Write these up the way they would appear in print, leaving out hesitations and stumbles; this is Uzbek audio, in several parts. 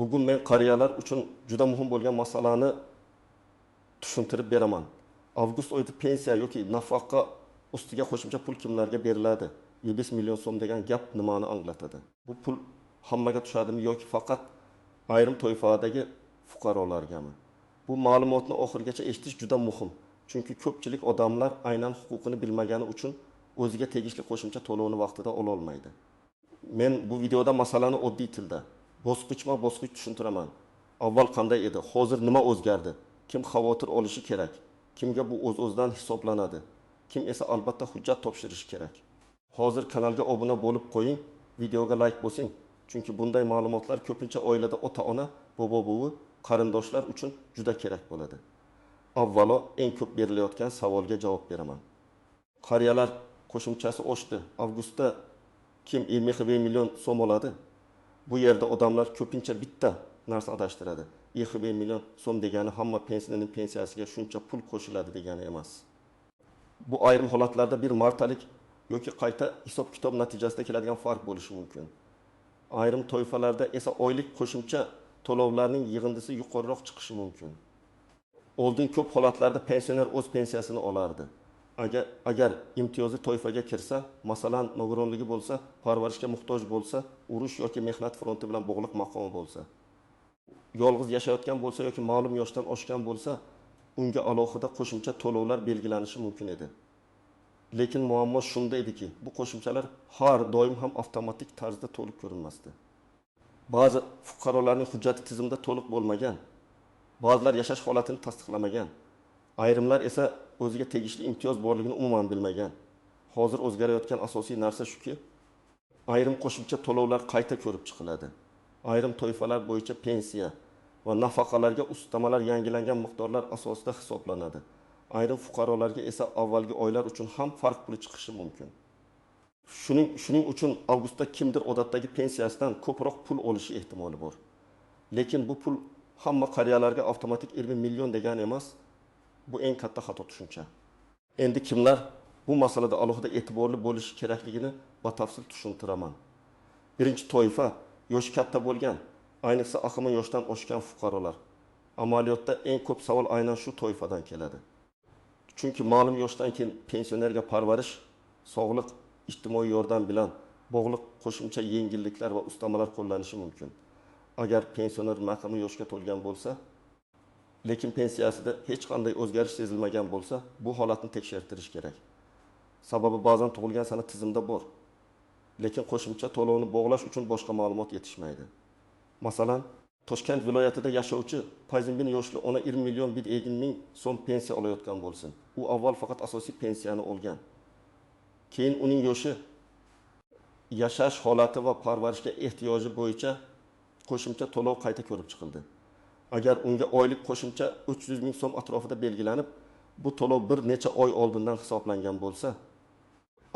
Bugun men qariyalar uchun juda muhim bo'lgan masalani tushuntirib beraman. Avgust oyida pensiya yoki nafaqa ustiga qo'shimcha pul kimlarga beriladi? 25 million so'm degan gap nimani anglatadi? Bu pul hammaga tushadimi yoki faqat ayrim toifadagi fuqarolargami? Bu ma'lumotni oxirigacha eshitish juda muhim. Chunki ko'pchilik odamlar aynan huquqini bilmagani uchun o'ziga tegishli qo'shimcha to'lovni vaqtida ola olmaydi. Men bu videoda masalani oddiy tilda, bosqichma-bosqich tushuntiraman. Avval qanday edi, hozir nima o'zgardi? Kim xavotir olishi kerak? Kimga bu o'z-o'zidan hisoblanadi? Kim esa albatta hujjat topshirishi kerak? Hozir kanalga obuna bo'lib qo'ying, videoga like bosing. Chunki bunday ma'lumotlar ko'pincha oilada ota-ona, bobo-buvi, qarindoshlar uchun juda kerak bo'ladi. Avvalo, eng ko'p berilayotgan savolga javob beraman. Qariyalar qo'shimchasi oshdi. Avgustda kim 20 million so'm oladi? Bu yerda odamlar ko'pincha bitta narsa adashtiradi. 20 million so'm degani hamma pensiyaning pensiyasiga shuncha pul qo'shiladi degani emas. Bu ayrim holatlarda bir martalik yoki qayta hisob-kitob natijasida keladigan farq bo'lishi mumkin. Ayrim toifalarda esa oylik qo'shimcha to'lovlarning yig'indisi yuqoriroq chiqishi mumkin. Oldin ko'p holatlarda pensioner o'z pensiyasini olardi. Agar imtiyozli toifaga kirsa, masalan, nogironligi bo'lsa, parvarishga muhtoj bo'lsa, urush yoki mehnat fronti bilan bog'liq maqomi bo'lsa, yolg'iz yashayotgan bo'lsa yoki ma'lum yoshdan oshgan bo'lsa, unga alohida qo'shimcha to'lovlar belgilanishi mumkin edi. Lekin muammo shunda ediki, bu qo'shimchalar har doim ham avtomatik tarzda to'liq ko'rinmasdi. Ba'zi fuqarolarning hujjati tizimda to'liq bo'lmagan, ba'zilar yashash holatini tasdiqlamagan, ayrimlar esa o'ziga tegishli imtiyoz borligini umuman bilmagan. Hozir o'zgarayotgan asosiy narsa shuki, ayrim qo'shimcha to'lovlar qayta ko'rib chiqiladi. Ayrim toifalar bo'yicha pensiya va nafaqalarga ustamalar yangilangan miqdorlar asosida hisoblanadi. Ayrim fuqarolarga esa avvalgi oylar uchun ham farq puli chiqishi mumkin. Shuning uchun avgustda kimdir odatdagi pensiyasidan ko'proq pul olishi ehtimoli bor. Lekin bu pul hamma qariyalarga avtomatik 20 million degani emas. Bu eng katta xato tushuncha. Endi kimlar bu masalada alohida e'tiborli bo'lishi kerakligini batafsil tushuntiraman. Birinchi toifa yoshi katta bo'lgan, ayniqsa aqimi yoshdan oshgan fuqarolar. Amaliyotda eng ko'p savol aynan shu toifadan keladi. Chunki ma'lum yoshdan keyin pensionerga parvarish, sog'liq, ijtimoiy yordam bilan bog'liq qo'shimcha yengilliklar va ustamalar qo'llanishi mumkin. Agar pensioner maqimi yoshga to'lgan bo'lsa, lekin pensiyasida hech qanday o'zgarish sezilmagan bo'lsa, bu holatni tekshirtirish kerak. Sababi ba'zan tug'ilgan sana tizimda bor, lekin qo'shimcha to'lovni bog'lash uchun boshqa ma'lumot yetishmaydi. Masalan, Toshkent viloyatida yashovchi Payzimbin yoshli ona 20 million 150 ming so'm pensiya olayotgan bo'lsin. U avval faqat asosiy pensiyani olgan. Keyin uning yoshi, yashash holati va parvarishga ehtiyoji bo'yicha qo'shimcha to'lov qayta ko'rib chiqildi. Agar unga oylik qo'shimcha 300 ming so'm atrofida belgilanib, bu to'lov bir necha oy oldindan hisoblangan bo'lsa,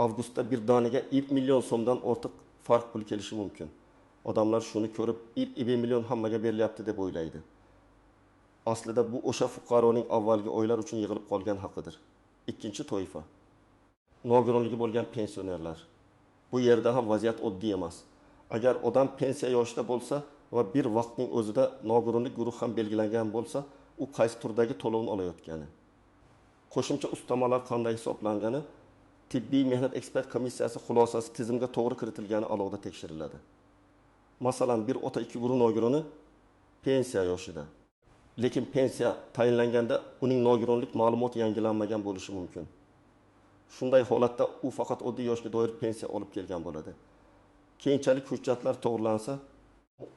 avgustda bir doniga 1 million so'mdan ortiq farq pul kelishi mumkin. Odamlar shuni ko'rib, 1 million hammaga berilyapti deb o'ylaydi. Aslida bu o'sha fuqaroning avvalgi oylar uchun yig'ilib qolgan haqidir. Ikkinchi toifa nogironligi bo'lgan pensionerlar. Bu yerda ham vaziyat oddiy emas. Agar odam pensiya yoshida bo'lsa va bir vaqtning o'zida nogironlik guruhi ham belgilangan bo'lsa, u qaysi turdagi to'lovni olayotgani, qo'shimcha ustamalar qanday hisoblangani, tibbiy mehnat ekspert komissiyasi xulosasi tizimga to'g'ri kiritilgani alohida tekshiriladi. Masalan, bir ota ikki guruh nogironi pensiya yoshida, lekin pensiya tayinlanganda uning nogironlik ma'lumoti yangilanmagan bo'lishi mumkin. Shunday holatda u faqat oddiy yoshga doir pensiya olib kelgan bo'ladi. Keyinchalik hujjatlar to'g'rilansa,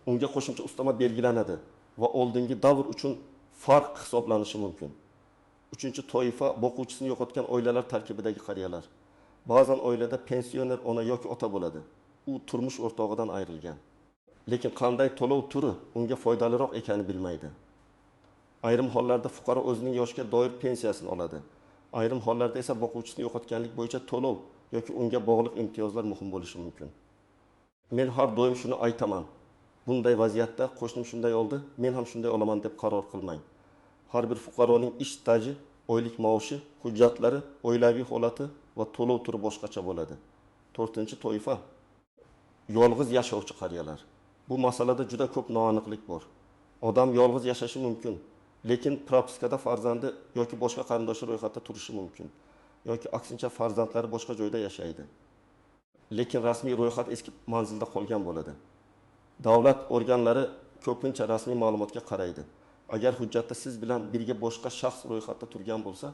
unga qo'shimcha ustama belgilanadi va oldingi davr uchun farq hisoblanishi mumkin. Uchinchi toifa boquvchisini yo'qotgan oilalar tarkibidagi qariyalar. Ba'zan oilada pensioner ona yoki ota bo'ladi. U turmush o'rtog'idan ayrilgan. Lekin qanday to'lov turi unga foydaliroq ekanini bilmaydi. Ayrim hollarda fuqaro o'zining yoshga doir pensiyasini oladi. Ayrim hollarda esa boquvchisini yo'qotganlik bo'yicha to'lov yoki unga bog'liq imtiyozlar muhim bo'lishi mumkin. Men har doim shuni aytaman. Bunday vaziyatda qo'shnim shunday oldi, men ham shunday olaman deb qaror qilmang. Har bir fuqaroning ish staji, oylik maoshi, hujjatlari, oilaviy holati va to'lov turi boshqacha bo'ladi. 4-toifa yolg'iz yashovchi qariyalar. Bu masalada juda ko'p noaniqlik bor. Odam yolg'iz yashashi mumkin, lekin propiskada farzandi yoki boshqa qarindoshi ro'yxatda turishi mumkin. Yoki aksincha farzandlari boshqa joyda yashaydi. Lekin rasmiy ro'yxat eski manzilda qolgan bo'ladi. Davlat organlari ko'pincha rasmiy ma'lumotga qaraydi. Agar hujjatda siz bilan birga boshqa shaxs ro'yxatda turgan bo'lsa,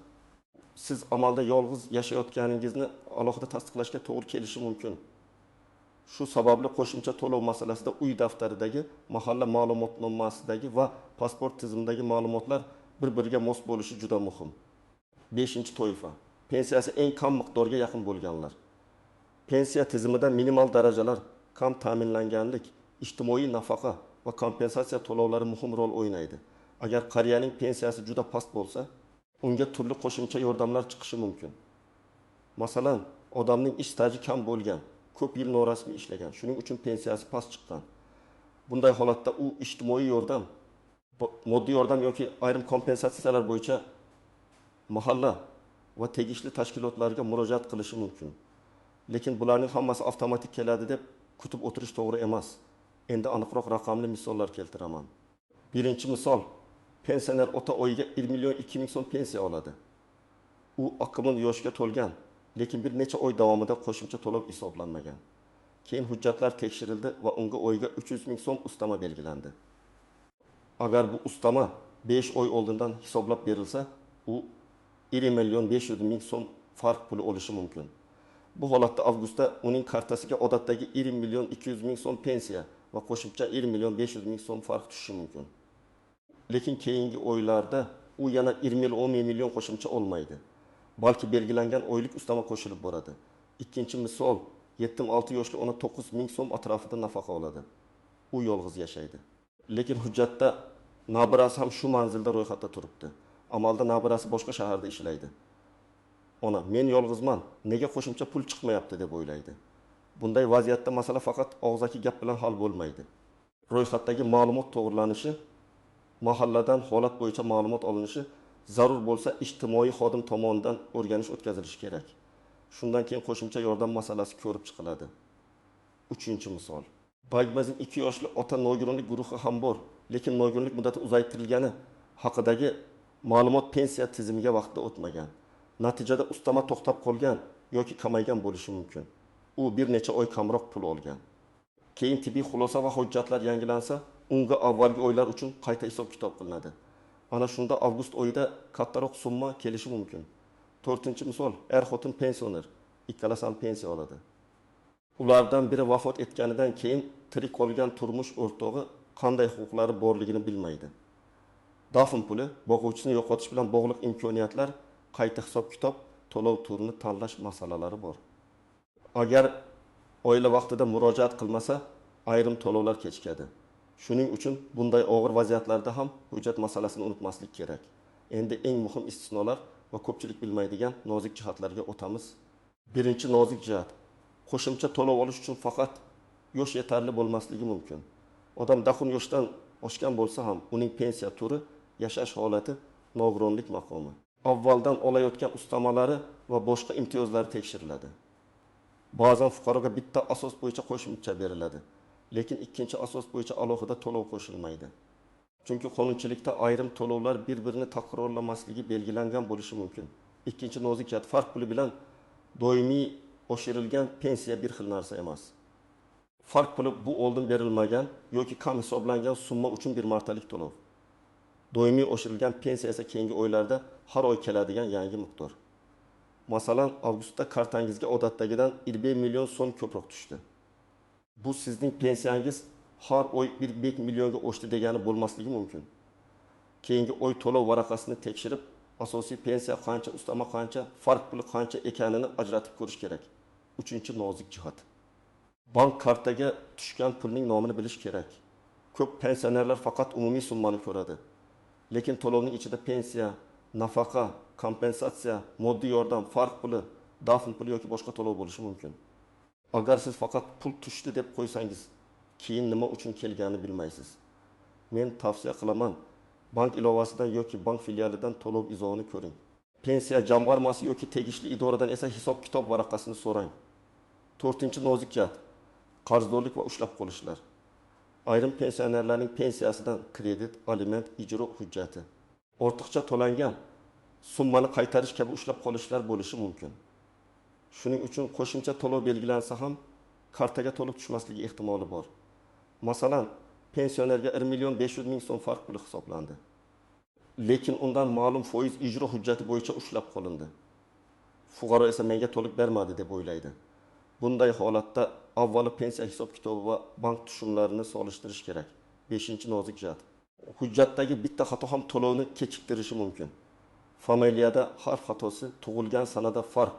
siz amalda yolg'iz yashayotganingizni alohida tasdiqlashga to'g'ri kelishi mumkin. Shu sababli qo'shimcha to'lov masalasida uy daftaridagi, mahalla ma'lumotnomasidagi va pasport tizimidagi ma'lumotlar bir-biriga mos bo'lishi juda muhim. 5-toifa. Pensiyasi eng kam miqdorga yaqin bo'lganlar. Pensiya tizimida minimal darajalar, kam ta'minlanganlik, ijtimoiy nafaqa va kompensatsiya to'lovlari muhim rol o'ynaydi. Agar qariyaning pensiyasi juda past bo'lsa, unga turli qo'shimcha yordamlar chiqishi mumkin. Masalan, odamning ish staji kam bo'lgan, ko'p yil norasmiy ishlagan, shuning uchun pensiyasi past chiqqan. Bunday holatda u ijtimoiy yordam, moddiy yordam yoki ayrim kompensatsiyalar bo'yicha mahalla va tegishli tashkilotlarga murojaat qilishi mumkin. Lekin bularning hammasi avtomatik keladi deb kutib o'tirish to'g'ri emas. Endi aniqroq raqamli misollar keltiraman. Birinchi misol, pensioner ota oyiga 1.2 million so'm pensiya oladi. U aqimli yoshga to'lgan, lekin bir necha oy davomida qo'shimcha to'lov hisoblanmagan. Keyin hujjatlar tekshirildi va unga oyiga 300.000 so'm ustama belgilandi. Agar bu ustama 5 oy oldindan hisoblab berilsa, u 1.500.000 so'm farq puli olishi mumkin. Bu holatda avgustda uning kartasiga odatdagi 1.200.000 so'm pensiya va qo'shimcha 1.500.000 so'm farq tushishi mumkin. Lekin keyingi oylarda u yana 1.10 million qo'shimcha olmaydi. Balki belgilangan oylik ustama qo'shilib boradi. Ikkinchi misol, 7-6 yoshli ona 9.000 so'm atrofida nafaqa oladi. U yolg'iz yashaydi. Lekin hujjatda nabirasi ham shu manzilda ro'yxatda turibdi. Amalda nabirasi boshqa shaharda ishlaydi. Ona, men yolg'izman, nega qo'shimcha pul chiqmayapti deb o'ylaydi. Bunday vaziyatda masala faqat og'zaki gap bilan hal bo'lmaydi. Ro'yxatdagi ma'lumot to'g'rilanishi, mahalladan holat bo'yicha ma'lumot olinishi, zarur bo'lsa ijtimoiy xodim tomonidan o'rganish o'tkazilishi kerak. Shundan keyin qo'shimcha yordam masalasi ko'rib chiqiladi. 3-misol. Bagmazin 2 yoshli ota nogironlik guruhi ham bor, lekin nogironlik muddati uzaytirilgani haqidagi ma'lumot pensiya tizimiga vaqtida o'tmagan. Natijada ustama to'xtab qolgan yoki kamaygan bo'lishi mumkin. U bir necha oy kamroq pul olgan. Keyin tibbiy xulosa va hujjatlar yangilansa, unga avvalgi oylar uchun qayta hisob-kitob qilinadi. Ana shunda avgust oyida kattaroq summa kelishi mumkin. 4-misol, xotin pensioner, ikkalasi ham pensiya oladi. Ulardan biri vafot etganidan keyin tirik qolgan turmush o'rtog'i qanday huquqlari borligini bilmaydi. Dafn puli, boquvchisini yo'qotish bilan bog'liq imkoniyatlar, qayta hisob-kitob, to'lov turini tanlash masalalari bor. Agar oila vaqtida murojaat qilmasa, ayrim to'lovlar kechikadi. Shuning uchun bunday og'ir vaziyatlarda ham hujjat masalasini unutmaslik kerak. Endi eng muhim istisnolar va ko'pchilik bilmaydigan nozik jihatlarga o'tamiz. Birinchi nozik jihat. Qo'shimcha to'lov olish uchun faqat yosh yetarli bo'lmasligi mumkin. Odam daxun yoshdan oshgan bo'lsa ham, uning pensiya turi, yashash holati, nogironlik maqomi, avvaldan olayotgan ustamalari va boshqa imtiyozlari tekshiriladi. Ba'zan fuqaroga bitta asos bo'yicha qo'shimcha beriladi, lekin ikkinchi asos bo'yicha alohida to'lov qo'shilmaydi. Chunki qonunchilikda ayrim to'lovlar bir-birini takrorlamasligi belgilangan bo'lishi mumkin. Ikkinchi nozik jihat, farq puli bilan doimiy oshirilgan pensiya bir xil narsa emas. Farq puli bu oldin berilmagan yoki kam hisoblangan summa uchun bir martalik to'lov. Doimiy oshirilgan pensiya esa keyingi oylarda har oy keladigan yangi miqdor. Masalan, avgustda kartangizga odatdagidan 1 million so'm ko'proq tushdi. Bu sizning pensiyangiz har oy 1 millionga oshdi degani bo'lmasligi mumkin. Keyingi oy to'lov varaqasini tekshirib, asosiy pensiya qancha, ustama qancha, farq puli qancha ekanini ajratib ko'rish kerak. 3-nozik jihat. Bank kartaga tushgan pulning nomini bilish kerak. Ko'p pensionerlar faqat umumiy summani ko'radi. Lekin to'lovning ichida pensiya, nafaqa, kompensatsiya, moddiy yordam, farq puli, dafn puli yoki boshqa to'lov bo'lishi mumkin. Agar siz faqat pul tushdi deb qo'ysangiz, keyin nima uchun kelganini bilmaysiz. Men tavsiya qilaman, bank ilovasidan yoki bank filialidan to'lov izohini ko'ring. Pensiya jamg'armasi yoki tegishli idoradan esa hisob-kitob varaqasini so'rang. 4-nozik jihat, qarzdorlik va ushlab qolishlar. Ayrim pensionerlarning pensiyasidan kredit, aliment, ijro hujjati, ortiqcha to'langan summani qaytarish kabi ushlab qolishlar bo'lishi mumkin. Shuning uchun qo'shimcha to'lov belgilansa ham kartaga to'liq tushmasligi ehtimoli bor. Masalan, pensionerga 1.500.000 so'm farq puli hisoblandi. Lekin undan ma'lum foiz ijro hujjati bo'yicha ushlab qolindi. Fuqaro esa menga to'liq bermadi deb o'ylaydi. Bunday holatda avvalo pensiya hisob-kitobi va bank tushumlarini solishtirish kerak. 5-nozik jihat. Hujjatdagi bitta xato ham to'lovni kechiktirishi mumkin. Familiyada harf xatosi, tug'ilgan sanada farq,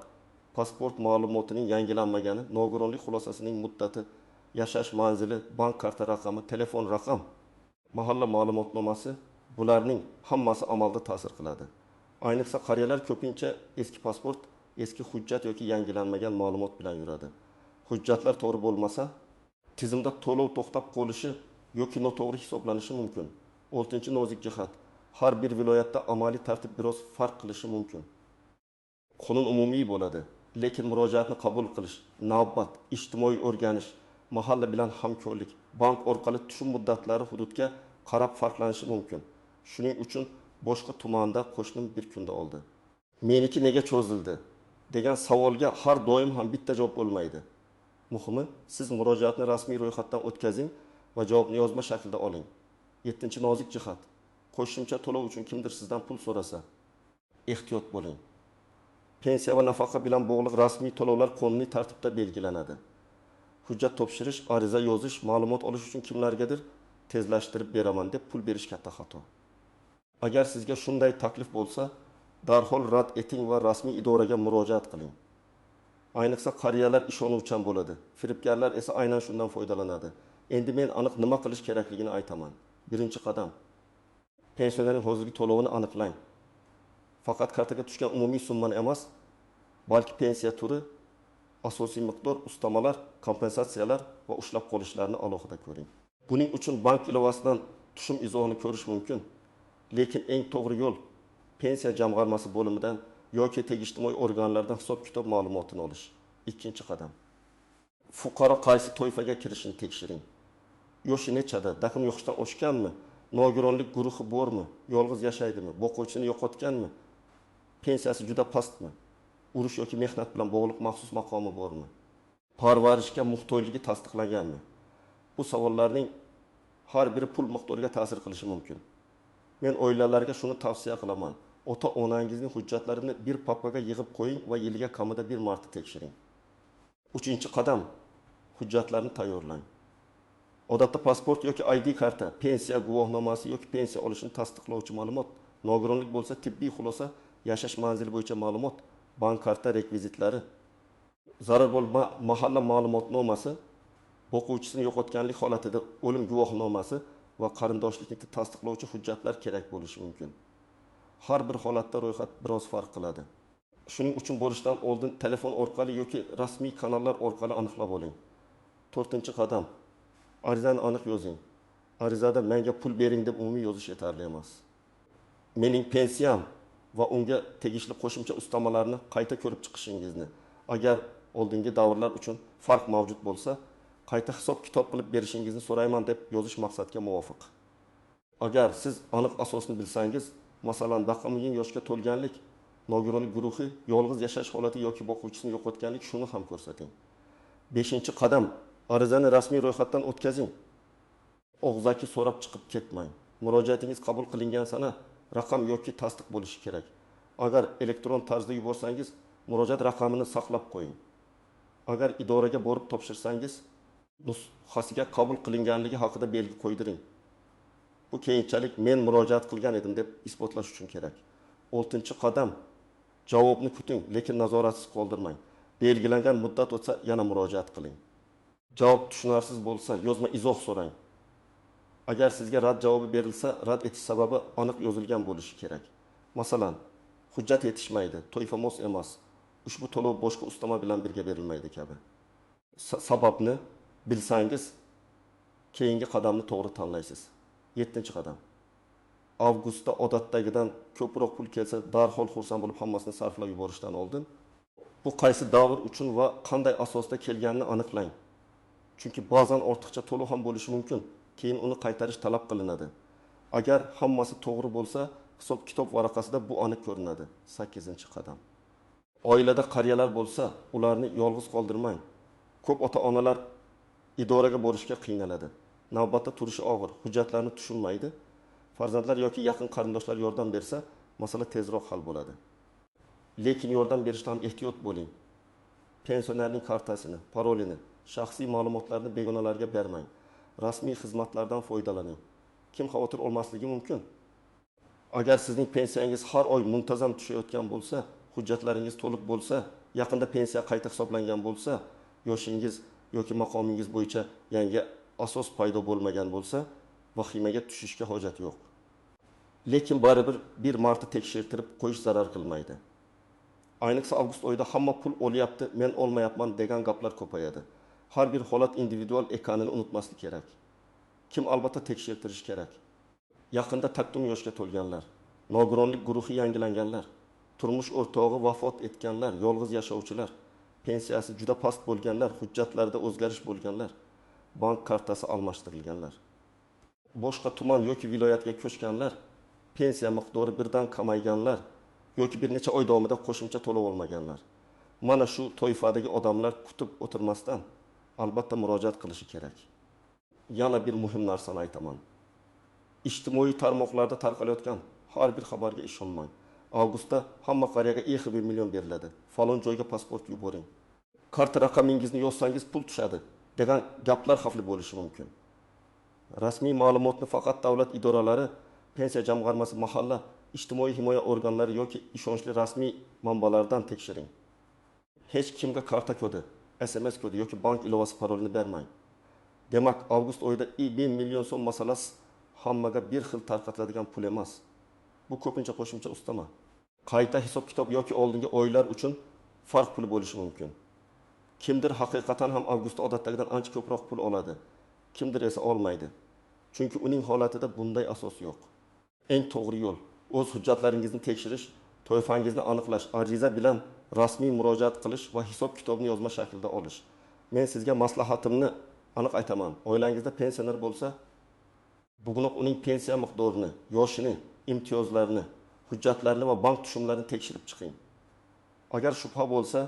pasport ma'lumotining yangilanmagani, nogironlik xulosasining muddati, yashash manzili, bank karta raqami, telefon raqam, mahalla ma'lumotnomasi, bularning hammasi amalda ta'sir qiladi. Ayniqsa qariyalar ko'pincha eski pasport, eski hujjat yoki yangilanmagan ma'lumot bilan yuradi. Hujjatlar to'g'ri bo'lmasa, tizimda to'lov to'xtab qolishi yoki noto'g'ri hisoblanishi mumkin. 6-nozik jihat. Har bir viloyatda amaliy tartib biroz farq qilishi mumkin. Qonun umumiy bo'ladi, lekin murojaatni qabul qilish, navbat, ijtimoiy o'rganish, mahalla bilan hamkorlik, bank orqali tushum muddatlari hududga qarab farqlanishi mumkin. Shuning uchun boshqa tumanda qo'shnim bir kunda oldi. Meniki nega cho'zildi degan savolga har doim ham bitta javob bo'lmaydi. Muhimi, siz murojaatni rasmiy ro'yxatdan o'tkazing va javobni yozma shaklda oling. 7-nozik jihat. Qo'shimcha to'lov uchun kimdir sizdan pul so'rasa, ehtiyot bo'ling. Pensiya va nafaqa bilan bog'liq rasmiy to'lovlar qonuniy tartibda belgilanadi. Hujjat topshirish, ariza yozish, ma'lumot olish uchun kimlargadir tezlashtirib beraman deb pul berish katta xato. Agar sizga shunday taklif bo'lsa, darhol rad eting va rasmiy idoraga murojaat qiling. Ayniqsa qariyalar ishonuvchan bo'ladi. Firibgarlar esa aynan shundan foydalanadi. Endi men aniq nima qilish kerakligini aytaman. Birinchi qadam. Pensionerning hozirgi to'lovini aniqlang. Faqat kartaga tushgan umumiy summani emas, balki pensiya turi, asosiy miqdor, ustamalar, kompensatsiyalar va ushlab qolishlarni alohida ko'ring. Buning uchun bank ilovasidan tushum izohini ko'rish mumkin. Lekin eng to'g'ri yo'l pensiya jamg'armasi bo'limidan yoki tegishli organlardan hisob-kitob ma'lumotini olish. Ikkinchi qadam. Fuqaro qaysi toifaga kirishini tekshiring. Yoshi nechada, daxm yo'qishdan oshganmi, nogironlik guruhi bormi, yolg'iz yashaydimi, boquvchini yo'qotganmi, pensiyasi juda pastmi, urush yoki mehnat bilan bog'liq maxsus maqomi bormi, parvarishga muhtojligi tasdiqlanganmi? Bu savollarning har biri pul miqdoriga ta'sir qilishi mumkin. Men oilalarga shuni tavsiya qilaman. Ota-onangizning hujjatlarini bir papkaga yig'ib qo'ying va yiliga kamida bir marta tekshiring. 3-qadam. Hujjatlarni tayyorlang. Odatda pasport yoki ID karta, pensiya guvohnomasi yoki pensiya olishni tasdiqlovchi ma'lumot, nogironlik bo'lsa tibbiy xulosa, yashash manzili bo'yicha ma'lumot, bank karta rekvizitlari, zarar bo'lma mahalla ma'lumotnomasi, o'quvchisini yo'qotganlik holatida o'lim guvohnomasi va qarindoshlikni tasdiqlovchi hujjatlar kerak bo'lishi mumkin. Har bir holatda ro'yxat biroz farq qiladi. Shuning uchun borishdan oldin telefon orqali yoki rasmiy kanallar orqali aniqlab oling. 4-qadam. Arizani aniq yozing. Arizada menga pul bering deb umumiy yozish yetarli emas. Mening pensiyam va unga tegishli qo'shimcha ustamalarni qayta ko'rib chiqishingizni, agar oldingi davrlar uchun farq mavjud bo'lsa, qayta hisob-kitob qilib berishingizni so'rayman deb yozish maqsadga muvofiq. Agar siz aniq asosni bilsangiz, masalan, raqamli yoshga to'lganlik, nogironlik guruhi, yolg'iz yashash holati yoki boquvchisini yo'qotganlik, shuni ham ko'rsating. 5-qadam. Arizani rasmiy ro'yxatdan o'tkazing. Og'zaki so'rab chiqib ketmang. Murojaatingiz qabul qilingan sana raqam yoki tasdiq bo'lishi kerak. Agar elektron tarzda yuborsangiz, murojaat raqamini saqlab qo'ying. Agar idoraga borib topshirsangiz, nusxasiga qabul qilinganligi haqida belgi qo'ydiring. Bu keyinchalik men murojaat qilgan edim deb isbotlash uchun kerak. 6-qadam. Javobni kuting, lekin nazoratsiz qoldirmang. Belgilangan muddat o'tsa yana murojaat qiling. Javob tushunarsiz bo'lsa, yozma izoh so'rang. Agar sizga rad javobi berilsa, rad etish sababi aniq yozilgan bo'lishi kerak. Masalan, hujjat yetishmaydi, toifa mos emas, ushbu to'lov boshqa ustama bilan birga berilmaydi kabi. Sababni bilsangiz, keyingi qadamni to'g'ri tanlaysiz. 7-qadam. Avgustda odatdagidan ko'proq pul kelsa, darhol xursand bo'lib hammasini sarflab yuborishdan oldin, bu qaysi davr uchun va qanday asosda kelganini aniqlang. Chunki ba'zan ortiqcha to'lov ham bo'lishi mumkin. keyin uni qaytarish talab qilinadi. Agar hammasi to'g'ri bo'lsa, hisob-kitob varaqasida bu aniq ko'rinadi. 8-qadam. Oilada qariyalar bo'lsa, ularni yolg'iz qoldirmang. Ko'p ota-onalar idoraga borishga qiynaladi. Navbatda turishi og'ir, hujjatlarni tushunmaydi. Farzandlar yoki yaqin qarindoshlar yordam bersa, masala tezroq hal bo'ladi. Lekin yordam berishda ham ehtiyot bo'ling. Pensionerning kartasini, parolini, shaxsiy ma'lumotlarni begonalarga bermang. Rasmiy xizmatlardan foydalaning. Kim xavotir olmasligi mumkin? Agar sizning pensiyangiz har oy muntazam tushayotgan bo'lsa, hujjatlaringiz to'liq bo'lsa, yaqinda pensiya qayta hisoblangan bo'lsa, yoshingiz yoki maqomingiz bo'yicha yangi asos paydo bo'lmagan bo'lsa, vahimaga tushishga hojat yo'q. Lekin baribir bir marta tekshirtirib qo'yish zarar qilmaydi. Ayniqsa avgust oyida hamma pul olyapti, men olmayapman degan gaplar ko'payadi. Har bir holat individual ekanini unutmaslik kerak. Kim albatta tekshirtirish kerak. Yaqinda taktum yoshga to'lganlar, nogironlik guruhi yangilanganlar, turmush o'rtog'i vafot etganlar, yolg'iz yashovchilar, pensiyasi juda past bo'lganlar, hujjatlarida o'zgarish bo'lganlar, bank kartasi almashtirilganlar, boshqa tuman yoki viloyatga ko'chganlar, pensiya miqdori birdan kamayganlar yoki bir necha oy davomida qo'shimcha to'lov olmaganlar. Mana shu toifadagi odamlar kutib o'tirmasdan albatta murojaat qilishi kerak. Yana bir muhim narsani aytaman. İjtimoiy tarmoqlarda tarqalayotgan har bir xabarga ishonmang. Avgustda hamma qariyaga 1 million beriladi. Falon joyga pasport yuboring. Karta raqamingizni yozsangiz pul tushadi degan gaplar xavfli bo'lishi mumkin. Rasmiy ma'lumotni faqat davlat idoralari, pensiya jamg'armasi, mahalla, ijtimoiy himoya organlari yoki ishonchli rasmiy manbalardan tekshiring. Hech kimga karta kodi, SMS kodi yoki bank ilovasi parolini bermang. Demak, avgust oyida 1 million so'm masalasi hammaga bir xil tarqatiladigan pul emas. Bu ko'pincha qo'shimcha ustama. Qayta hisob-kitob yoki oldingi oylar uchun farq puli bo'lishi mumkin. Kimdir haqiqatan ham avgustda odatdagidan ancha ko'proq pul oladi. Kimdir esa olmaydi. Chunki uning holatida bunday asos yo'q. Eng to'g'ri yo'l o'z hujjatlaringizni tekshirish, toifangizni aniqlash, ariza bilan rasmiy murojaat qilish va hisob-kitobni yozma shaklda olish. Men sizga maslahatimni aniq aytaman. Oilangizda pensioner bo'lsa, bugun uning pensiya miqdorini, yoshini, imtiyozlarini, hujjatlarini va bank tushumlarini tekshirib chiqing. Agar shubha bo'lsa,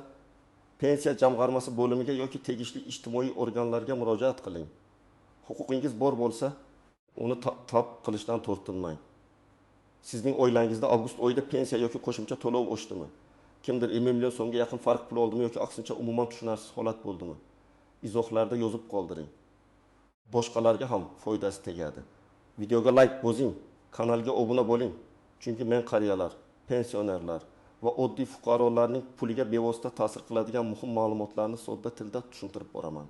pensiya jamg'armasi bo'limiga yoki tegishli ijtimoiy organlarga murojaat qiling. Huquqingiz bor bo'lsa, uni talab qilishdan tortinmang. Sizning oilangizda avgust oyida pensiya yoki qo'shimcha to'lov oshdimi? Kimdir 1 million so'mga yaqin farq pul oldimi yoki aksincha umuman tushunarsiz holat bo'ldimi? Izohlarda yozib qoldiring. Boshqalarga ham foydasi tegadi. Videoga like bosing, kanalga obuna bo'ling. Chunki men qariyalar, pensionerlar va oddiy fuqarolarning puliga bevosita ta'sir qiladigan muhim ma'lumotlarni sodda tilda tushuntirib boraman.